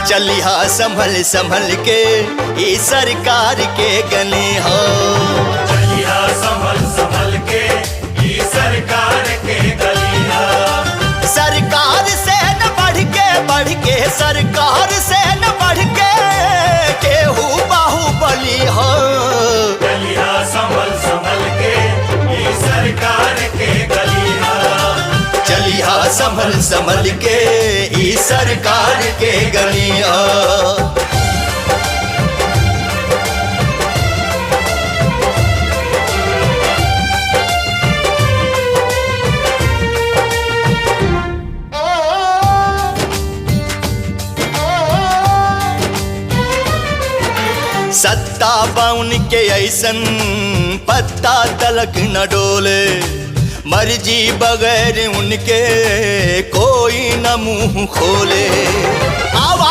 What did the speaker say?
चलिहा संभल संभल के ई सरकार के गली हो। चलिहा संभल संभल के ई सरकार के गली हो। सरकार से न बढ़ के सरकार से न बढ़ के केहू बाहुबली हो। चलिहा संभल संभल के ई सरकार के गली हो। चलिहा संभल संभल के ई सरकार के गली हो। सत्ता बाउन के ऐसन पत्ता तलक न डोले, मर्जी बगैर उनके कोई न मुंह खोले। आवा